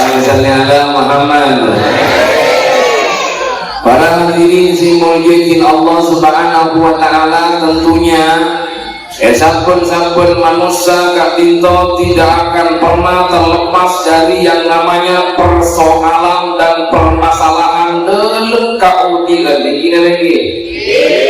Allahumma shalli ala Muhammad. Para hadirin sing mulyakaken Allah Subhanahu wa taala, tentunya sampun manusia katinto tidak akan pernah terlepas dari yang namanya persoalan dan permasalahan dalam kaudilan ini lagi.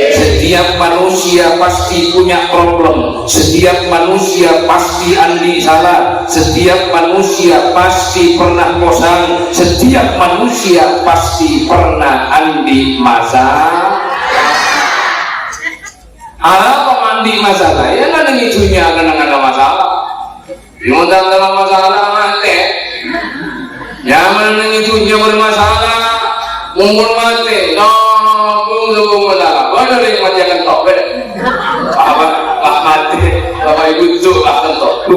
Setiap manusia pasti punya problem, setiap manusia pasti andi salah, setiap manusia pasti pernah bosan, setiap manusia pasti pernah andi masalah. Apa mandi masalah? Ya kan yang itunya akan ada masalah. Yang dalam masalah mati. Zaman yang itunya bermasalah, umur mati. Belum masalah. Benar yang mati akan top. Apa mati? Bapak ibu itu akan top.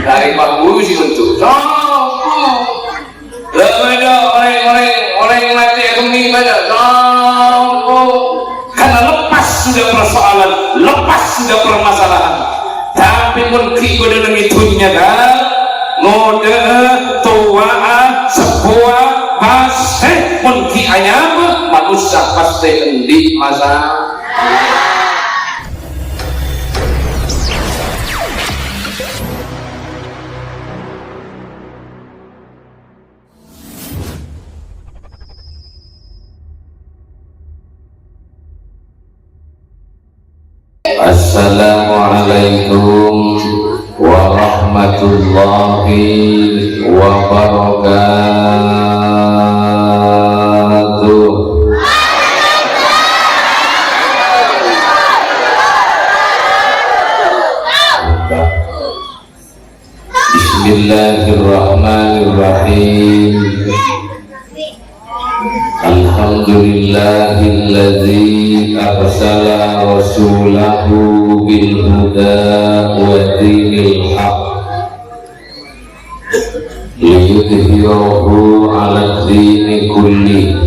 Dari Pak Guru sih untuk. Lebih orang yang mati akan meninggal. Karena lepas sudah persoalan, lepas sudah permasalahan. Tapi mungkin pada dalam itunya kan ngode tua sebuah pasti mungkin ayam manusia pasti endi masalah. Assalamualaikum warahmatullahi wabarakatuh. Bismillahirrahmanirrahim. Alhamdulillahilladzi arsala rasulahu bil huda wa dinil haq liyudhhirahu 'ala dini kulli.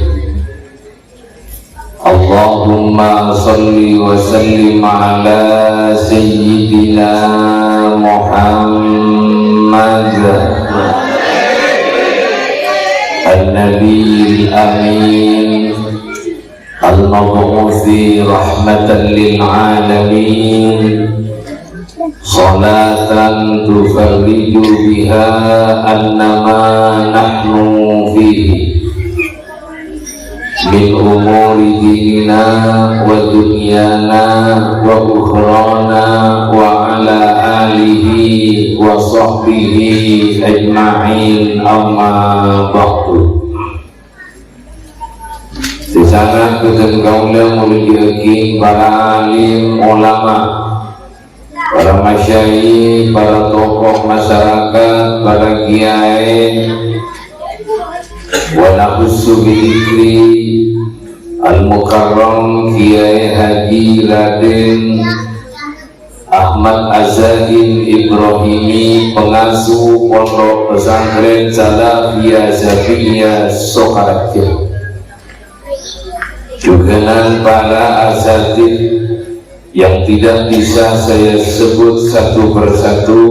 Allahumma shalli wa sallim ala sayyidina Muhammad An-Nabi al-Amin al-Mabu'uthi rahmatan lil'alamin, salatan tufarriju biha annama nahnu fihi min umuri dinina wa dunyana wa ukhrana wa ala alihi wa sahbihi ajma'in, amma ba'du. Di sana kita kaula memiliki para alim ulama, para masyayikh, para tokoh masyarakat, para kiai, wa nahussu bidikri al-mukarram Kiai Haji Raden Ahmad Azadin Ibrahimi, pengasuh Pondok Pesantren Salafiyah Zafiyah Sokarakir, juga para asatid yang tidak bisa saya sebut satu persatu,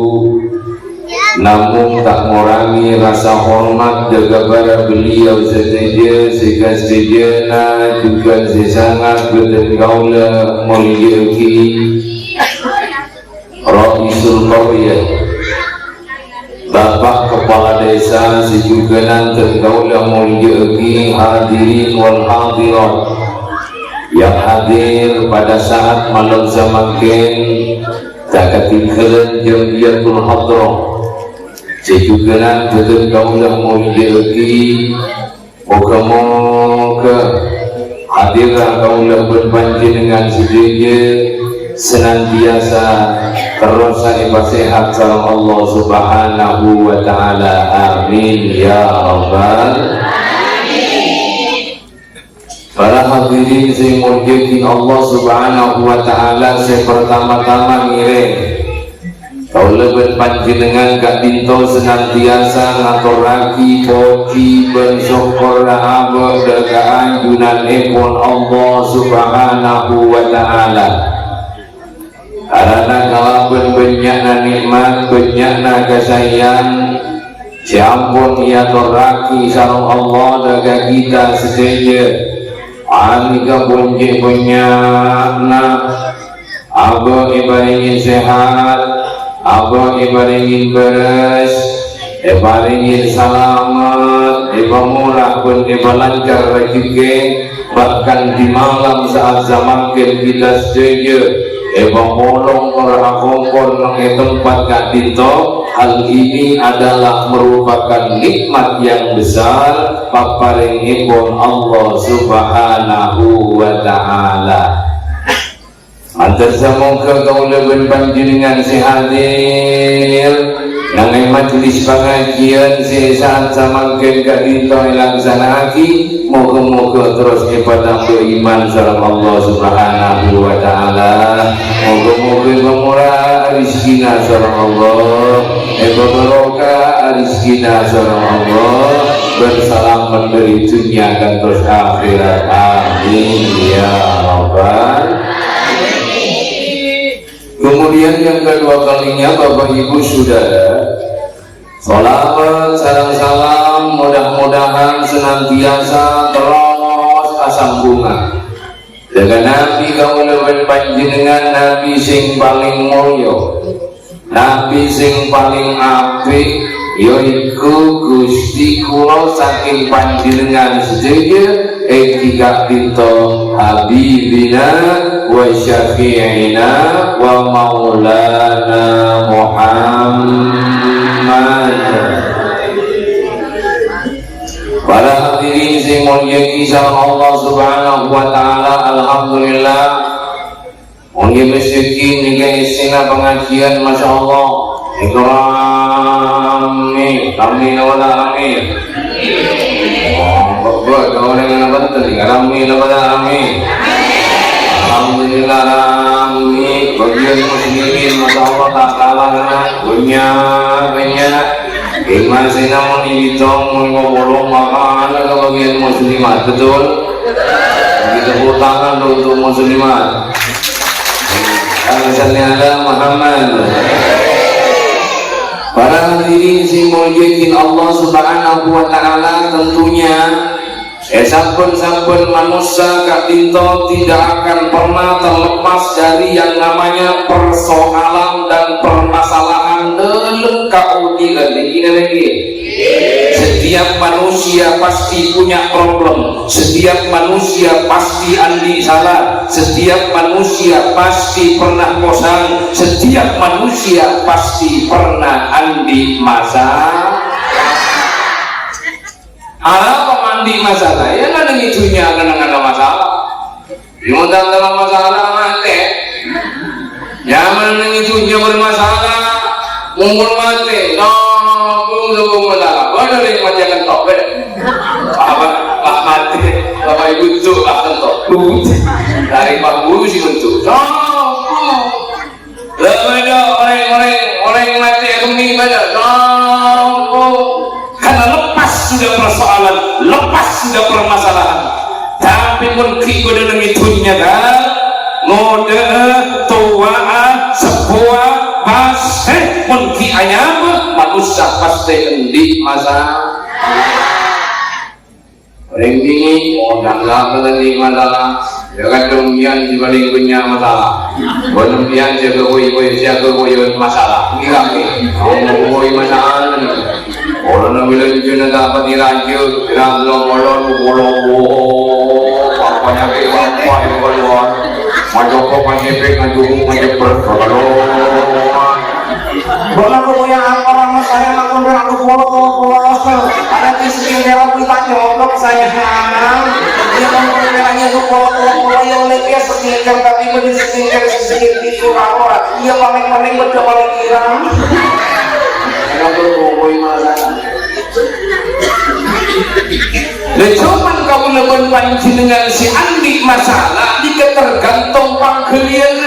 namun tak mengurangi rasa hormat kepada beliau saja sekasejana juga sangat berdengaula memiliki Raisul Qaryah, Bapak Kepala Desa sejuganan tergaula memiliki hadirin wal hadirat yang hadir pada saat malam zamaken tak ketinggalan jamiatul hadrah sejuganan tergaula memiliki moga-moga hadiran kaula berpanjenengan sedaya senantiasa terus sehat salam Allah Subhanahu wa ta'ala, amin ya rabbal alamin. Para hadirin sing mulyakaken Allah Subhanahu wa ta'ala, saya pertama-tama ngiring kaula berpanjenengan gak dinto senantiasa ngaturake puji ben syukur rahmat dagaan junanipun Allah Subhanahu wa ta'ala. Karena kalaupun banyakna nikmat, banyakna kasayang, Siampun ia doraki sarung Allah daga kita sedeja Anika punji punya Abang ibaringin sehat, Abang ibaringin beres, ibaringin selamat, murah pun lancar rezeki. Bahkan di malam saat zaman kita setuju, bolong korangkongkon mengenai tempat gak dinto. Hal ini adalah merupakan nikmat yang besar paparingipun Allah Subhanahu wa Ta'ala. Antar semoga kau lebih panjenengan si hadir nangai majelis pengajian si saat samangken kadinto laksanaaki moga-moga terus ibadah beriman sareng Allah Subhanahu wa Ta'ala. Moga-moga pemurah rizkina sareng Allah, barokah rizkina sareng Allah, bersalamat dari dunia dan terus akhirat. Amin ya rabbal. Kemudian yang kedua kalinya Bapak Ibu Saudara, sholawat salam mudah-mudahan senantiasa terus asambungan dengan Nabi kaulawen panjenengan, Nabi sing paling mulya, Nabi sing paling apik, yaiku Gusti kula saking panjenengan sedaya Eka binto Habibina wa Syafi'ina wa Maulana Muhammad. Para hadirin sing mulya kisah Allah Subhanahu wa Ta'ala, alhamdulillah mulya rezeki nika isina pengajian Masya Allah ikrami amin wa amin. Alhamdulillah amin. Bagian muslimin Masya Allah tak kalah punya iman sinamun ibitong ngomong makan ke bagian muslimat, betul? Kita tepuk tangan untuk muslimat. Sallallahu alaihi Muhammad. Para hadirin sing mulyakaken Allah Subhanahu wa Ta'ala, tentunya sampun manusia kadinto tidak akan pernah terlepas dari yang namanya persoalan dan permasalahan dalam kaudilan ini lagi. Setiap manusia pasti punya problem, setiap manusia pasti andi salah, setiap manusia pasti pernah bosan, setiap manusia pasti pernah andi masalah. Apa mandi masalah? Ya nggak ada itunya, nggak ada masalah. Mau dalam masalah mati. Jangan itunya bermasalah, umur mati. Belum masalah. Ada yang macam top. Apa mati? Bapak Ibu itu akan top. Dari Pak Guru sih bentuk. Lebih orang yang mati yang ini banyak. Karena lepas sudah persoalan, lepas sudah permasalahan. Tapi mungkin kode itunya kan, mode tua sebuah pasti mungkin ayam manusia pasti endi masalah. Orang ini mau dalam endi masalah, ya kan demikian dibanding punya masalah. Demikian jaga boy masalah. Ini kami, boy masalah. Orang nak bilang jenis dapat dirajut, bilang lomolon, apanya apa yang keluar, macam apa yang Bola yang orang saya lakukan aku ada kisah yang kita nyolok saya dia mengenanya bola yang lebih setingkat tapi setingkat di Surabaya dia paling betul paling kirang. Cuman kamu lebih panjenengan si andi masalah di tergantung pangkelian,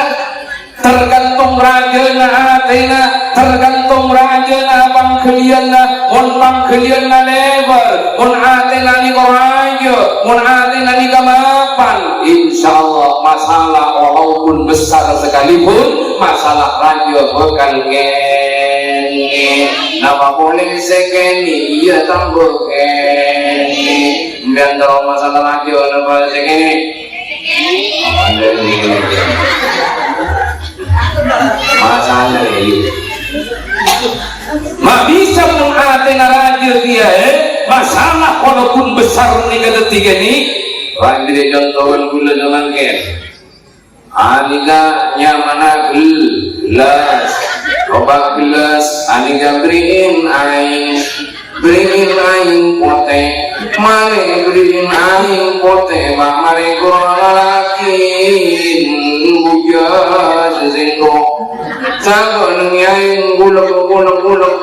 tergantung rajana atena, tergantung rajana pangkelian, mon pangkelian lebar, mon atena ni korajo, mon atena ni kamapan. Insyaallah masalah walaupun besar sekalipun masalah rajo bukan geng. Napa boleh sekeni iya tambah keni biar tahu masalah lagi napa sekeni masalah ini mak bisa menghati naraja dia masalah walaupun besar nih kata tiga nih lain tidak contohan gula dengan ken aniga nyamana gelas obat gelas aniga beriin aing pote mare beriin aing pote mak mare koralakin buja sesengko Sago nyain gulung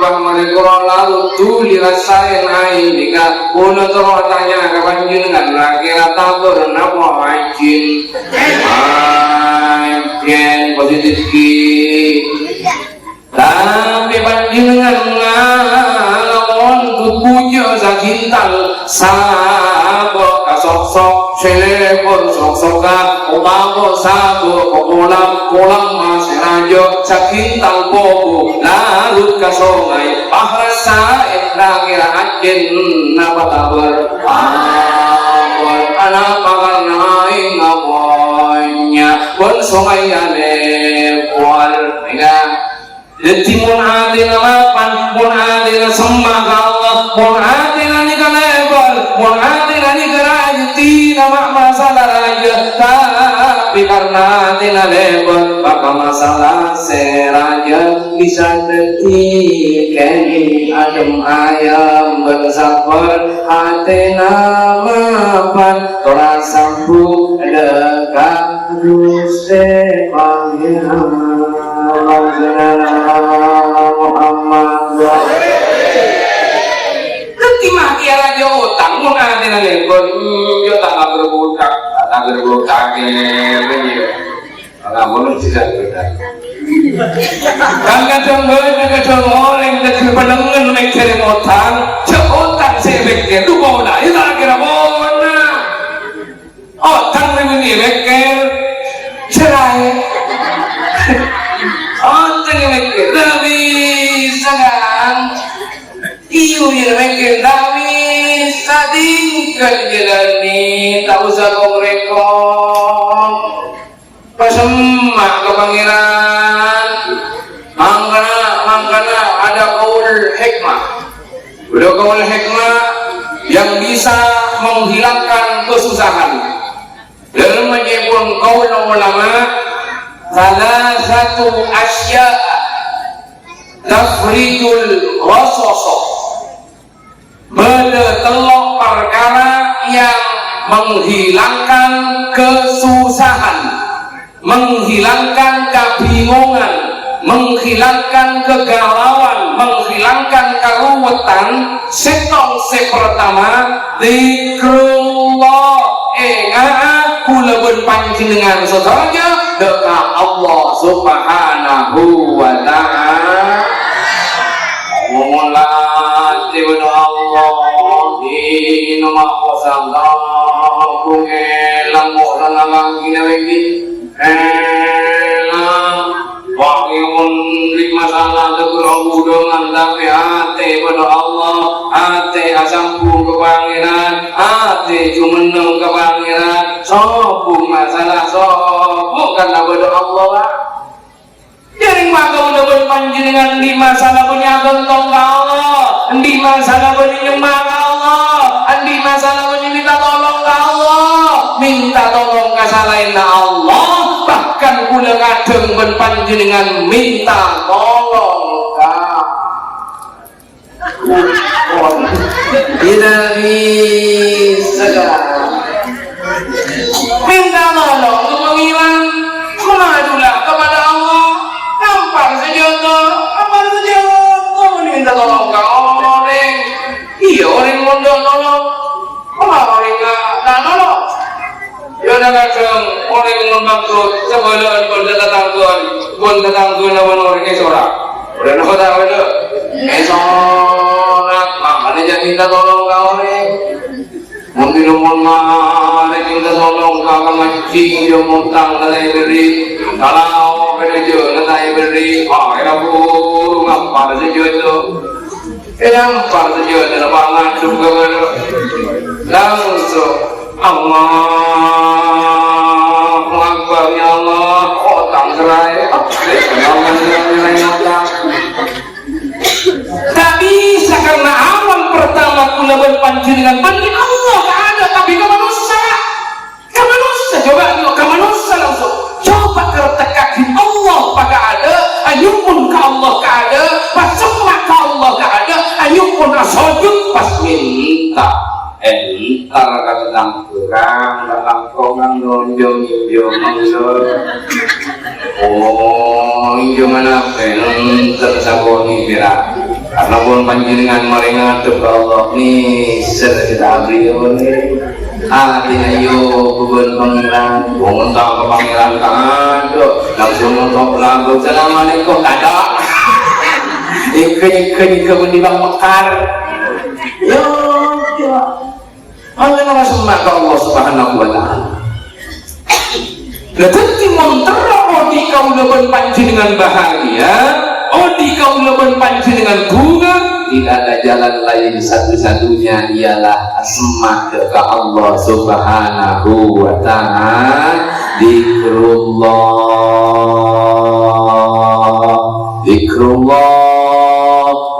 bang mari lalu tuli rasain aing dika kuno terus tanya ke panjenengan lagi tabur napa anjing positif ki tapi panjenengan ngalamun tubuhnya sakintal sabo kasok-sok selepon sok-soka umago sabo kolam maserajo sakintal bobo larut kasongai pahrasa kira ajen napa tabar anak pakanai ngaponya pun songai ane kual Timun adina lapan, mun adina sembah Allah, mun adina ni kalebal, mun adina ni kerajati nama masalah raja. Tapi karena adina lebal, maka masalah seraja bisa detik. Adem ayam bersabar, hati nama pan, tora sambu dekat duste pangeran. Muhammad ketima kia raja utang mau nanti nanti yo tak berbuka nggak boleh tidak berbuka kan kadang orang kecil pendengar naik cari utang seutang sebeknya lu mau lah itu kira mau utang ini bekal cerai Onteng yang mikir, tapi sekarang iyo yang mikir, tapi sadingkan jalani, tak usah kau rekong pesemak ke pangeran mangkana ada kaul hikmah udah kaul hikmah yang bisa menghilangkan kesusahan dalam menyebut kaul ulama salah satu asya tafridul rasoso telok perkara yang menghilangkan kesusahan, menghilangkan kebingungan, menghilangkan kegalauan, menghilangkan keruwetan. Setong pertama zikrullah kulebun panjenengan sesaja dekat Allah subhanahu wa ta'ala memulai kepada Allah di nama Allah kungelang mu'lalang kinawegi Wakimun lik masalah tegur dengan tapi hati pada Allah, hati asampu ke pangeran, hati jumeneng ke pangeran, sopu masalah sopu karena pada Allah lah. Jadi maka udah berpanjenengan di masalah punya gentong ke Allah, di masalah punya nyembah ke Allah, di masalah punya minta tolong ke Allah, minta tolong ke salahin Allah. Bahkan kula kadang berpanjenengan minta tolong tidak bisa minta tolong untuk menghilang mengadulah kepada Allah nampar sejodoh minta tolong ke Allah iya orang mondok tolong orang nggak nolong ya udah kadang orang membangkrut sebelum pun tetangguan lawan orang kesorak udah nak tahu itu kesorak makanya jangan minta tolong ke orang mungkin umur mana minta tolong ke mancing dia mutang nanti beri kalau kerja nanti beri ya burung apa saja itu gampang saja dalam pangan juga langsung Allahu Akbar ya Allah otang gerai tak bisa karena awan pertama kula berpanjenengan banding Allah tak ada tapi ke manusia coba yuk ke manusia langsung coba kertekakin Allah pada ada ayupun ke Allah ke ada pas semua ke Allah ke ada ayupun asojud pas minta entar kadang kurang dalam kongang nonjong oh mana tersaboni kira karena pun panjenengan maringat ke Allah nih sedang beliau nih hatinya yuk bukan pangeran bukan tahu ke pangeran kado langsung untuk lagu assalamualaikum kado ikan kemudian mekar Allah semua ke Allah subhanahu wa ta'ala nanti montero odi kau leban panjenengan bahagia odi kau leban panjenengan bunga tidak ada jalan lain satu-satunya ialah asma ke Allah subhanahu wa ta'ala zikrullah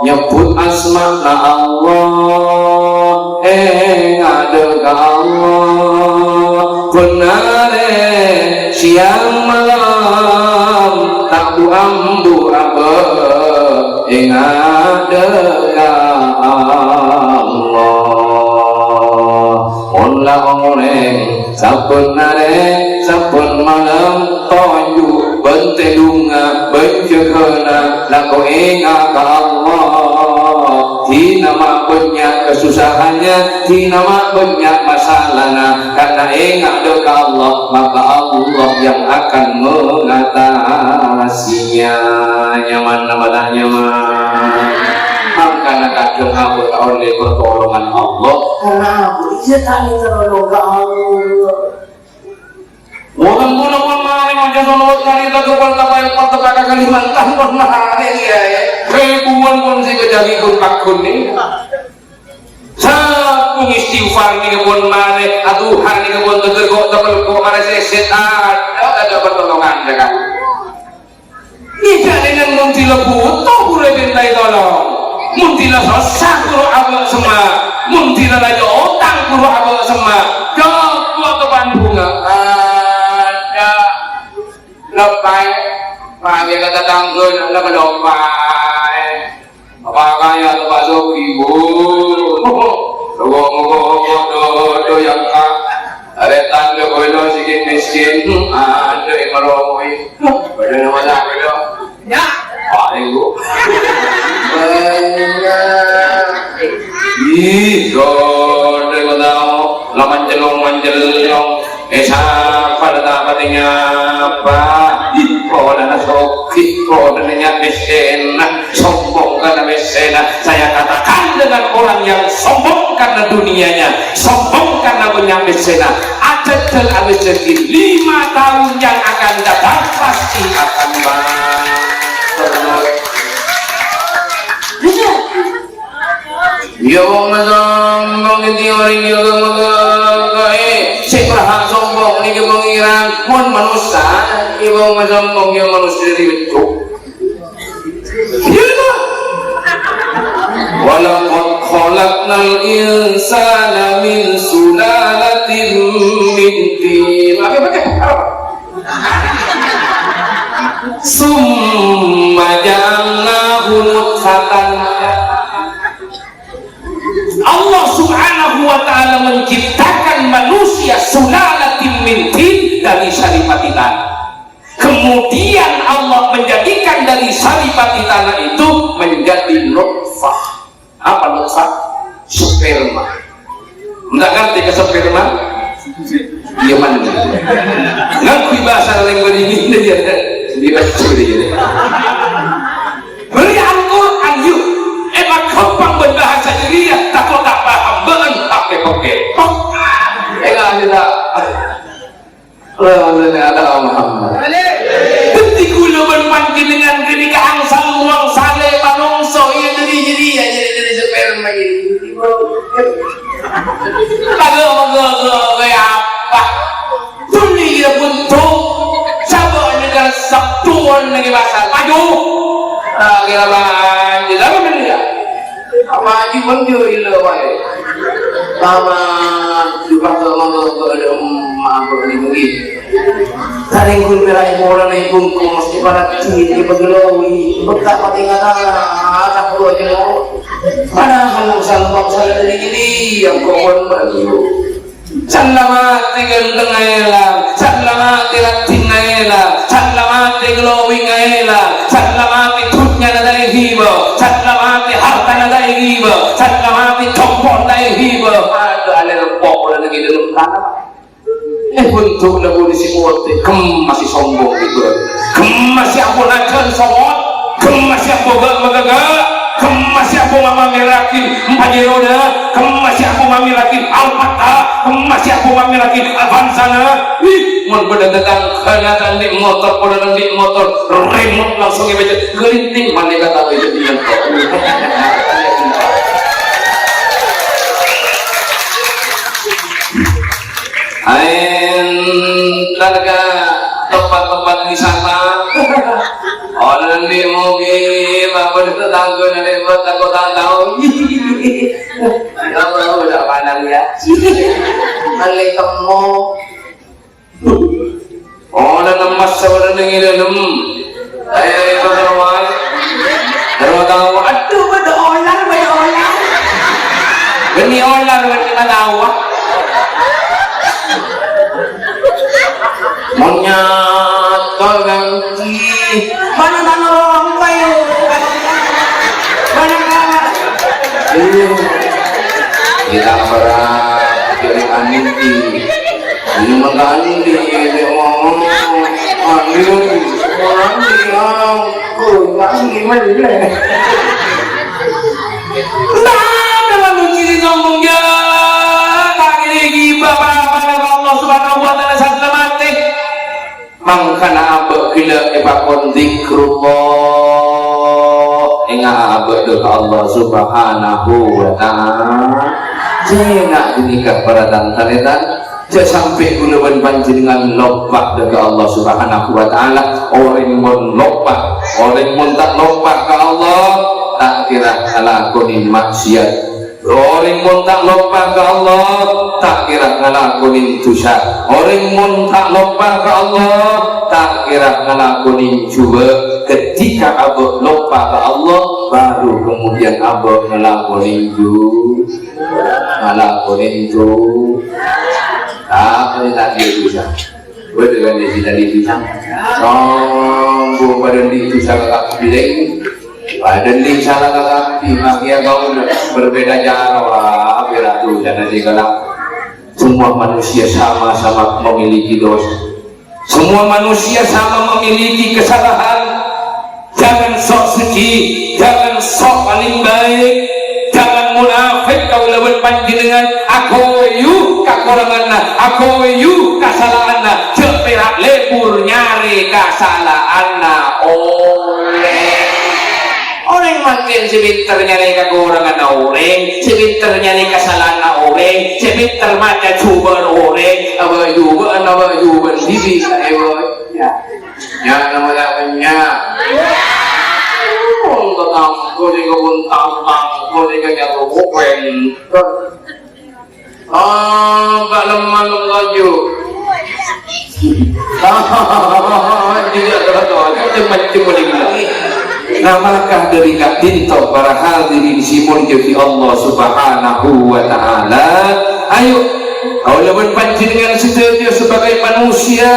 nyebut asma na Allah ada ke Allah benar siang malam tak ambu apa ada ke Allah Allah ngoreng sabun nare sabun malam toyu bentedunga bencegana laku ingat ke Allah di nama banyak kesusahannya di nama banyak masalahnya karena ingat ke Allah maka Allah yang akan mengatasinya nyaman nama nyaman makanya kadang aku oleh pertolongan Allah karena aku iya tadi terlalu ke Allah mudah-mudahan memang aja salawat kali tak kepal tapai pertebaka Kalimantan pernah ya ribuan pun si kejagi kun ni sapung istighfar ni kebun mare aduhan ni kebun tegergok tepelgok mare seset ada pertolongan dekat tidak dengan muntila butuh boleh bentai tolong muntila susah kuro abang semua muntila lagi otang kuro abang semua jauh kuat tepan bunga lepai pagi kata tanggung nak lepai apa kaya tu pasuk ibu do yang kak ada tanda bodoh sikit miskin ada yang meromoi pada nama tak ada ya ibu ih do kau tahu la manjelong esa pada tapatnya apa iko dan soki iko dan miskin sombong karena miskin saya katakan dengan orang yang sombong karena dunianya sombong karena punya miskin ajal rezeki 5 tahun yang akan datang pasti akan ya Allah sombong itu orang yang seberapa sombong ini pengiran pun manusia ibu sombong yang manusia itu walaqad khalaqnal insana min sulalatin min tin summa ja'alnahu nutfatan Allah subhanahu wa ta'ala menciptakan manusia sulalatin min tin dari saripati tanah kemudian Allah menjadikan dari saripati tanah itu menjadi nutfah apa nutfah? Sperma enggak ngerti ke sperma? iya mana? ngerti bahasa lain berini dia dibaca dia beri Al-Quran yuk emang gampang berbahasa diri ya takut tak paham banget pakai enggak ada ada Muhammad ketika gula berpanjang dengan ketika angsal uang sale panongso iya jadi kayak apa bunyi dia buntung sabuk negara sabtuan lagi pasal maju kira bang di dalam ini ya apa aja pun dia ilah baik lama juga ke ada mampu ini taring kun merai bola naik bungkus mesti pada tinggi bergelowi bekas pakai kata tak perlu aja mana kalau salam dari ini yang kawan baru salamat tinggal ngaela salamat tinggaila salamat glowing ngaela salamat tunya na dai hibo salamat harta na dai hibo salamat tompon dai hibo ada alel pok lagi dalam kana bentuk na polisi mote masih sombong gitu masih aku najan somot masih aku magaga masih aku mamirakin Pajero masih aku mamirakin Alphata masih aku mamirakin Avanzana mun bedagang kelihatan di motor pada di motor remote langsung baca gelinting mana kata itu dia harga tempat-tempat wisata orang di mobil apa itu tanggung dari buat aku tak tahu kalau udah pandang ya balik kamu orang emas seorang dengan dalam ayo itu teruai terus tahu aduh pada olah beni olah beni tahu monyet ganti mana orang kayu mana kita berat dari angin ini mengani dia ngomong ambil orang bilang angin mana dalam menjadi ngomong ya lagi gibah Allah subhanahu wa ta'ala selamatih mangkana abek gila ipakon zikrullah inga abek doa Allah subhanahu wa ta'ala jena dinikah peratan taletan jek sampai gunawan panjenengan lopak doa Allah subhanahu wa ta'ala orang mun lopak orang mun tak lopak ke Allah tak kira ngalakoni maksiat orang mun tak lopak ke Allah tak kira ngalakunin dosa orang mun tak lopak ke Allah tak kira ngalakunin juga ketika abah lopak ke Allah baru kemudian abah ngalakunin itu apa yang tadi dosa gue dengan dia tadi dosa sombong pada di dosa kakak bilang badan di salah kakak makia kau berbeda jarak biar tuh jangan digalak semua manusia sama-sama memiliki dosa semua manusia sama memiliki kesalahan jangan sok suci jangan sok paling baik jangan munafik kau lawan panjenengan aku yu kakurangan aku yu kesalahan cek perak lebur nyari kesalahan oleh orang makin sebinter nyari kekurangan orang sebinter nyari kesalahan orang sebinter macam cuba orang apa juga diri ya namanya tentang kuning jatuh bukan Pak lemah laju tidak terlalu macam-macam lagi namakah dari katinto para hadirin simon jadi Allah subhanahu wa ta'ala ayo kau lawan panjenengan setia sebagai manusia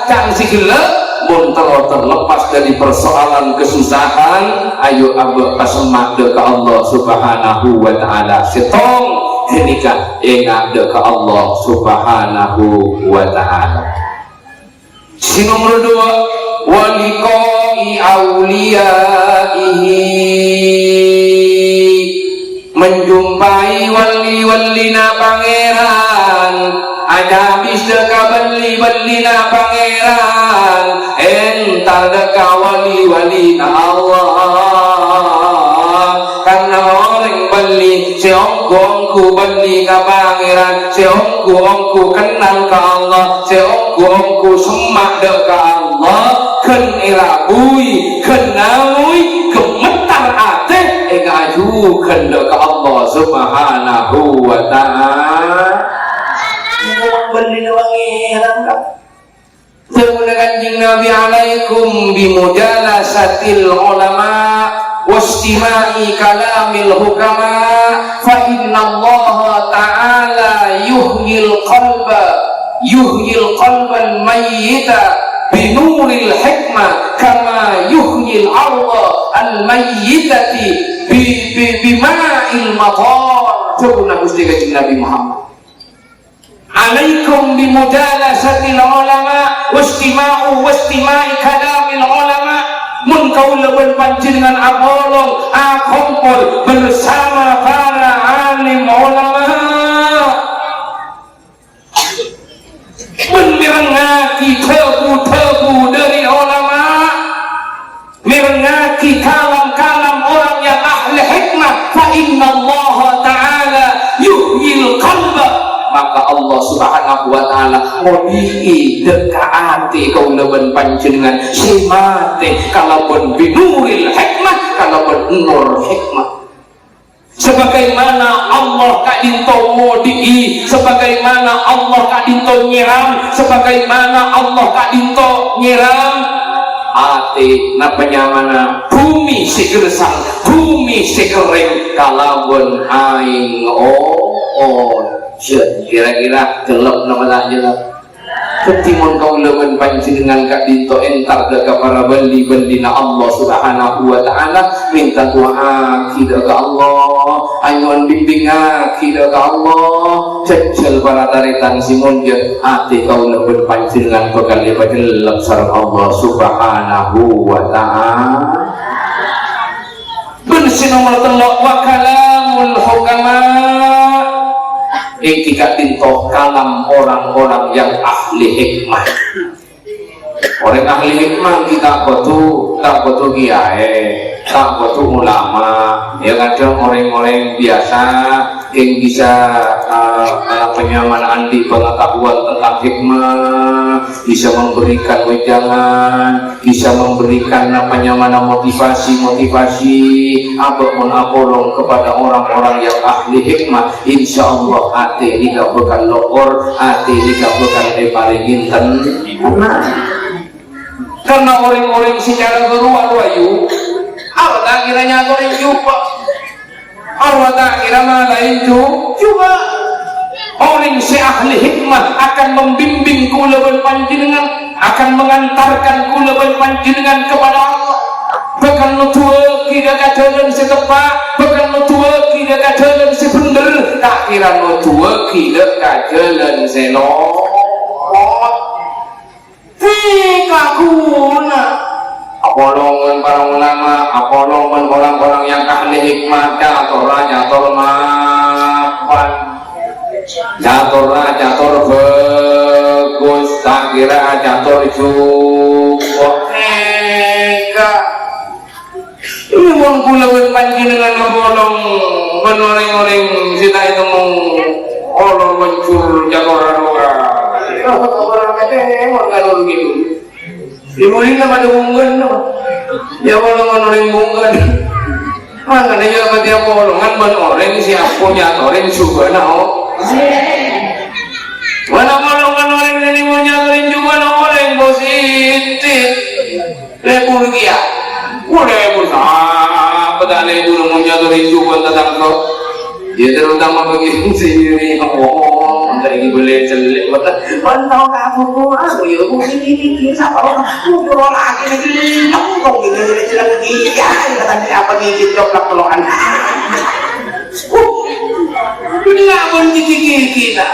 cang sigela mun terlepas dari persoalan kesusahan ayo abah pasemak ke Allah subhanahu wa ta'ala setong kenika ingat ke Allah subhanahu wa ta'ala si nomor 2 waliqai auliyaihi menjumpai wali-walina pangeran ada bisa beli-belina pangeran entar deka wali-walina Allah karena orang beli seongku beli ka pangeran seongku kenal ka Allah seongku semak ka Allah ken irabui kenalui gemetar ate ngaju ken ka Allah subhanahu wa ta'ala beli pangeran ka dengan kanjeng Nabi alaikum bimujalasatil ulama wastima'i kalamil hukama fa inna Allah ta'ala yuhyil qalbal mayyita binuril hikmah kama yuhyil arda al mayyitati bima'il matar. Coba Gusti kanjeng Nabi Muhammad alaikum bimujalasatil ulama wastima'i kalamil ulama mun kaula panjenengan abolong akumpul bersama para alim ulama menirengaki tebu dari ulama mirengaki kalam-kalam orang yang ahli hikmah fa inna Allah ta'ala yuhyil qalba maka Allah subhanahu wa ta'ala modi'i dekaati kaulaban panjenengan simate kalaupun binuril hikmah kalaupun nur hikmah sebagaimana Allah kadinto modi'i sebagaimana Allah kadinto nyiram sebagaimana Allah kadinto nyiram ati napanyamana bumi si gersang bumi si kering kalaupun aing kira-kira jelek nama tak jelek ketimun kau lemen panjenengan kak dito entar ke para beli-belina Allah subhanahu wa ta'ala minta doa kita ke Allah ayuan bimbing kita ke Allah cecel para taritan simun je hati kau lemen panjenengan bekal dia jelek sarang Allah subhanahu wa ta'ala bensin nomor telok wa kalamul hukama tidak tintoh kalam orang-orang yang ahli hikmah. Orang ahli hikmah kita tak butuh kiai, tak butuh ulama. Ya kadang orang-orang biasa yang bisa penyamaan di pengetahuan tentang hikmah, bisa memberikan wejangan, bisa memberikan mana motivasi apapun apolong kepada orang-orang yang ahli hikmah. Insya Allah hati ini gak bukan lokor, hati ini gak bukan paling inten. Karena orang-orang secara berwayu Allah kiranya orang juga Allah tak kira lain juga orang si ahli hikmah akan membimbing kulaban panjenengan akan mengantarkan kulaban panjenengan kepada Allah bahkan nutua kira kadalan setepak bahkan nutua kira kadalan sebener tak kira nutua kira kadalan senot kakuna apolongan para ulama apolongan orang-orang yang ahli hikmah jatuh mapan jatuh bagus tak kira jatuh juga ini mau kulawin panjenengan apolong menoreng-oreng sita itu mau olor mencur jatuh rara orang gitu dimulai nama ada bunggan ya bolongan orang bunggan makanya juga dia bolongan orang siapa orang juga mana bolongan orang ini mau nyatorin juga orang positif lebur dia lebur apa tak lebur mau nyatorin juga tentang kau dia terutama bagi sendiri lagi boleh celek betul kamu aku ya mungkin ini siapa orang ngobrol lagi ngomong gini lagi ya katanya apa nih coplak pelokan ini nggak mencicil kita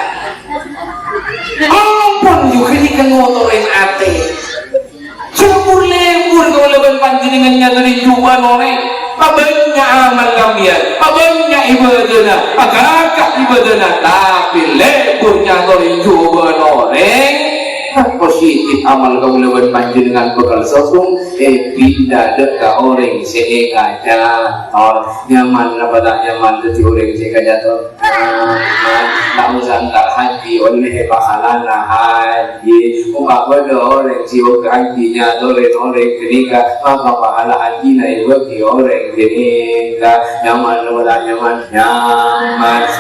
ampun juga ini kan motorin ate sebur lebur kalau leban panjenengannya dari juga noreng banyak amal kalian banyak ibadahnya agak ibadahnya tapi leburnya dari juga noreng positif amal kaulawan panjenengan bekal sosong pindah dekat orang seega jatuh nyaman apa tak nyaman jadi orang seega jatuh tak usah antar haji oleh pahalana haji muka pada orang siwa hajinya orang kenika maka pahala haji na bagi orang kenika nyaman apa tak nyaman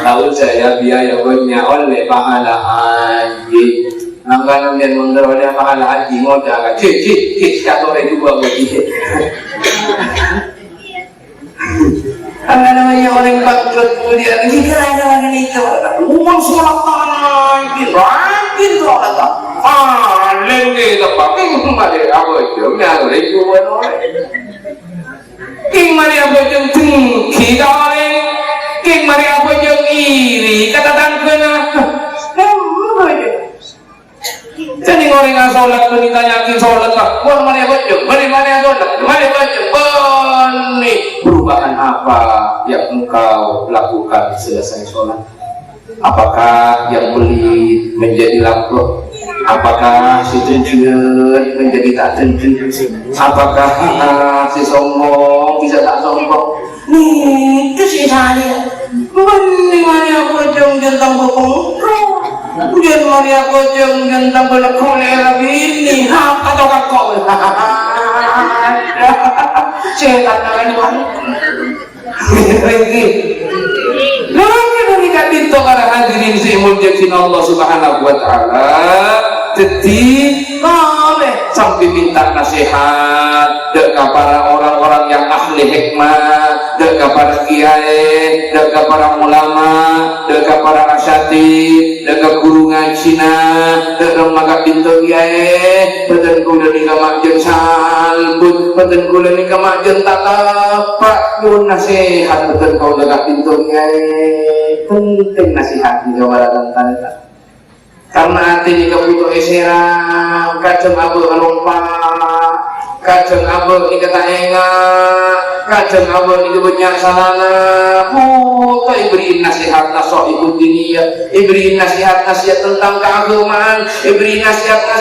tak usah ya biaya punya oleh pahala haji nangkan dan mengerti pahala haji ngoda kan cik kata orang juga begitu apa namanya orang bangkrut kemudian ini ada orang itu umum sholat tanah rajin sholat tanah lengke tapi kemana apa itu orang juga orang kemana apa yang kita orang kemana apa yang iri kata tangkena jadi orang yang sholat itu ditanyakin sholat lah mana baju, mana sholat, mana baju perubahan apa yang engkau lakukan selesai sholat apakah yang pelit menjadi laku apakah si tenjut menjadi tak tenjut apakah si sombong bisa tak sombong itu sih saya mana baju tentang bokong Ujian Maria Bojong dan tambah kolera ini atau kakak setan nangan lagi dari kabinto para hadirin seimul jakin Allah subhanahu wa ta'ala jadi sampai minta nasihat dekat para orang-orang yang ahli hikmah dekat para kiai dekat para ulama dekat para asyati dekat guru ngajina dekat maka pintu kiai beten kula ni kamakjen salbut beten kula ni kamakjen tatapak pun nasihat beten kau dekat pintu kiai penting nasihat di jawara tentang karena hati ni kebutuh eserang kacang abel alompak kacang abel ni kata enggak kacang abel ni kebanyak salana tak iberi nasihat nasihat ikut dunia iberi nasihat tentang keagamaan iberi nasihat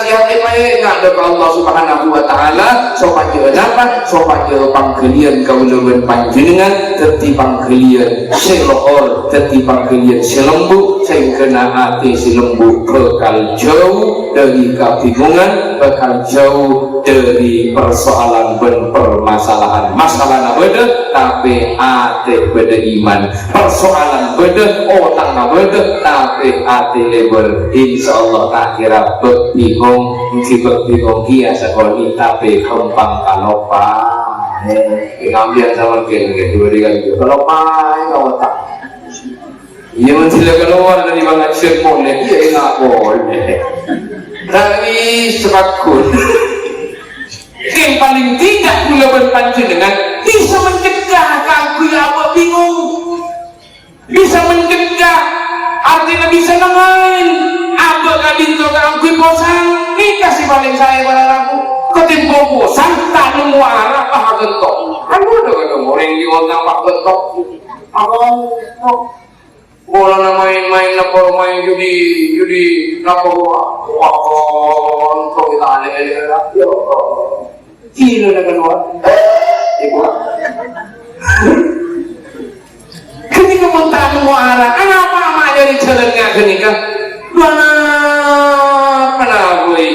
baik ada ke Allah subhanahu wa ta'ala sopaja dapat sopaja pangkelian kaulawan panjenengan terti pangkelian selohor terti pangkelian selembu sehingga hati selembu bekal jauh dari kebingungan bekal jauh dari persoalan dan permasalahan masalah beda tapi ate beda iman persoalan beda otak beda tapi ate lebar insyaallah tak kira bingung kia sekali tapi kempang kalopa ngambil sama kene dua kali kalopa otak ia mesti keluar dari banget sermonnya dia enggak boleh tapi sebabkun yang paling tidak kulawan panjenengan bisa mencegah kangku apa bingung bisa mencegah artinya bisa nengahin apa kadinto kangku bosan ini kasih paling saya pada aku ketimpa bosan tak nemu arah paha gentok aku udah kadang orang di otak pak gentok bola main main judi wakon kok kita aneh ya kilo na keluar ketika mentah mau arah apa ama dari jalannya kenika mana boy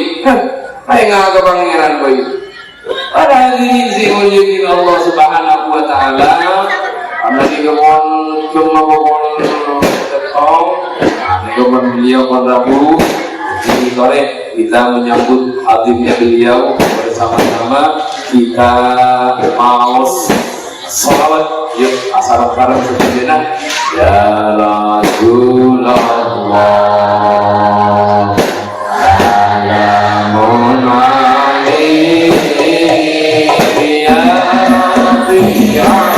ayo nggak kebangiran boy ada diri si mulia Allah subhanahu wa ta'ala karena dikemon cuma ngomong dengan beliau pada Rabu ini sore kita menyambut hadirnya beliau bersama-sama kita mau sholawat yuk asal bareng sejenak ya Rasulullah salamun alaihi ya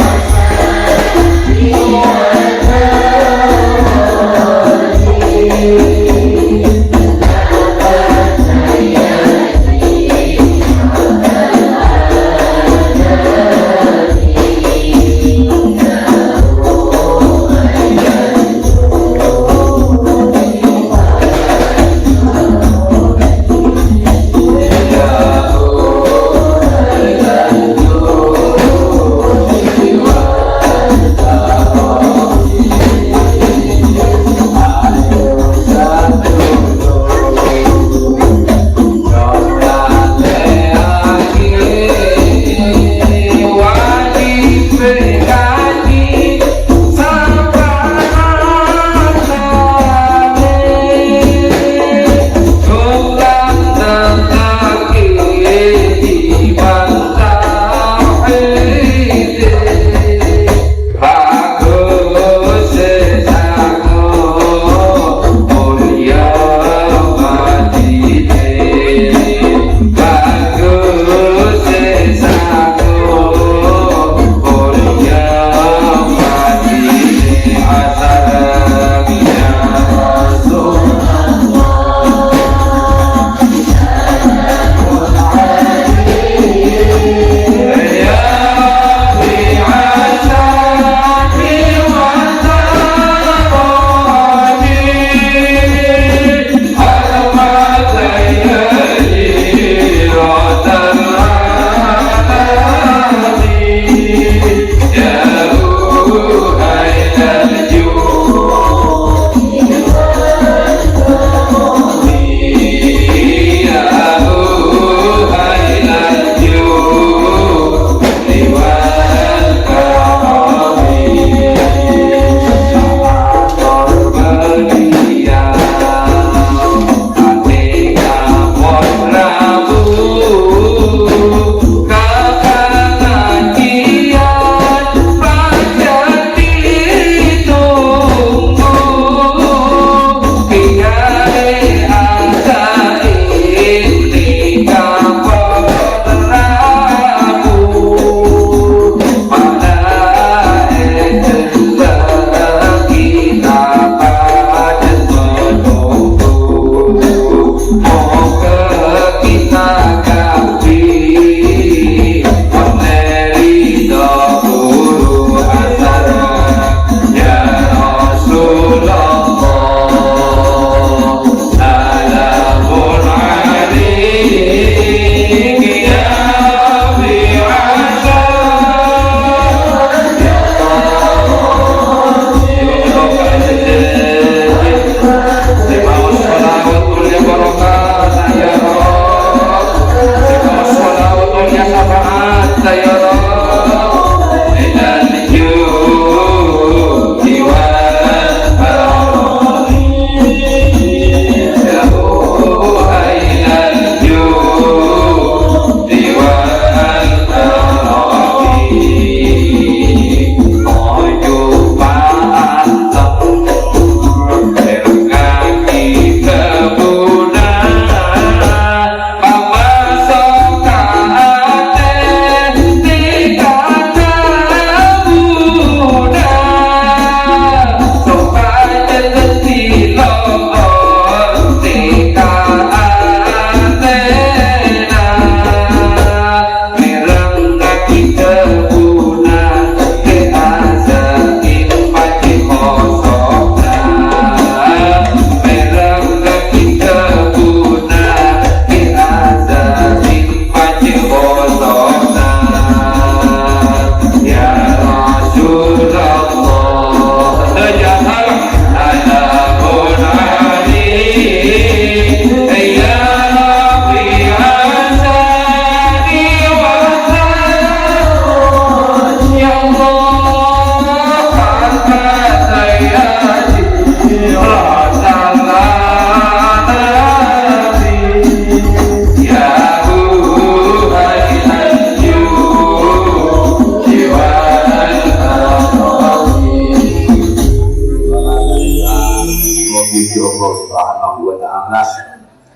Allah Subhanahu wa taala.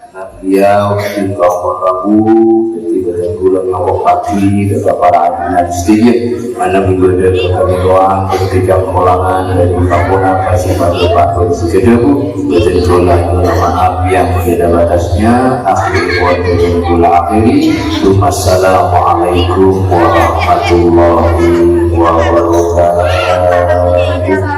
Karena beliau di kaum Rabu jadi bulan yang pagi dan para anak sedikit mana minggu ada kami doang ketika pengulangan dari kampung kasih pada sekedabu bertentulah nama yang berbeda batasnya akhir bulan akhiri. Wassalamualaikum warahmatullahi wabarakatuh.